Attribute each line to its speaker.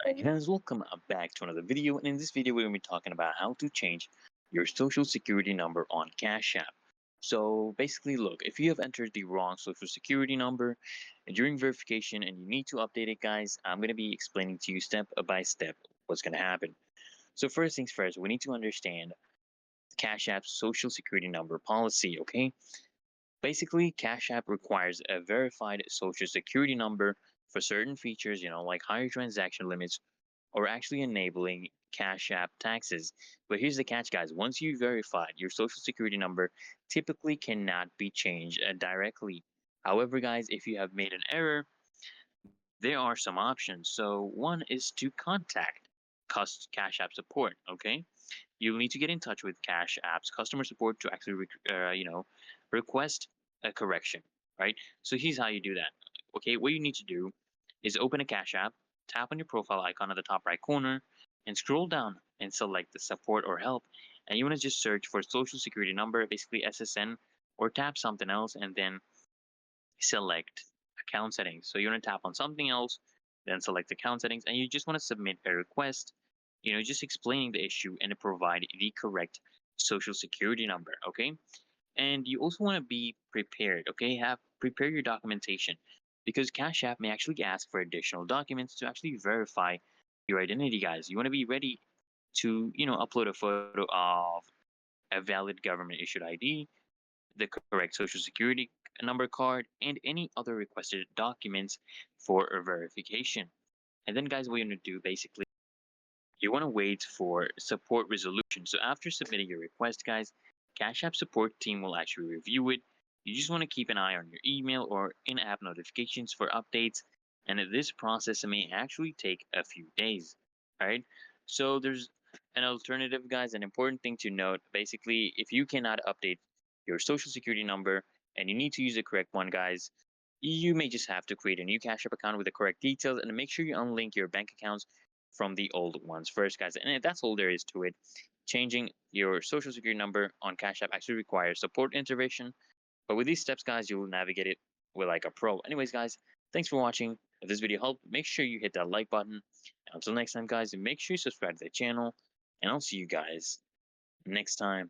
Speaker 1: Hey guys, welcome back to another video. And in this video, we're going to be talking about how to change your social security number on Cash App. So basically, look, if you have entered the wrong social security number during verification and you need to update it, guys, I'm going to be explaining to you step by step what's going to happen. So first things first, we need to understand Cash App's social security number policy, okay? Basically, Cash App requires a verified social security number for certain features, like higher transaction limits or actually enabling Cash App taxes. But here's the catch, guys. Once you verified, your social security number typically cannot be changed directly. However, guys, if you have made an error, there are some options. So one is to contact Cash App support. Okay, you'll need to get in touch with Cash App's customer support to actually, request a correction. Right. So here's how you do that. Okay, what you need to do is open a Cash App, tap on your profile icon at the top right corner, and scroll down and select the support or help. And you want to just search for social security number, basically SSN, or tap something else, and then select account settings. So you want to tap on something else, then select account settings, and you just want to submit a request, just explaining the issue and provide the correct social security number. Okay. And you also want to be prepared. Okay. Prepare your documentation because Cash App may actually ask for additional documents to actually verify your identity, guys. You want to be ready to, upload a photo of a valid government issued ID, the correct social security number card, and any other requested documents for a verification. And then, guys, what you want to do basically, you want to wait for support resolution. So after submitting your request, guys, Cash App support team will actually review it. You just want to keep an eye on your email or in-app notifications for updates. And this process may actually take a few days. All right. So there's an alternative, guys. An important thing to note basically, if you cannot update your social security number and you need to use the correct one, guys, you may just have to create a new Cash App account with the correct details and make sure you unlink your bank accounts from the old ones first, guys. And that's all there is to it. Changing your social security number on Cash App actually requires support intervention, but with these steps, guys, you'll navigate it with like a pro. Anyways, guys, thanks for watching. If this video helped, make sure you hit that like button. And until next time, guys, make sure you subscribe to the channel, and I'll see you guys next time.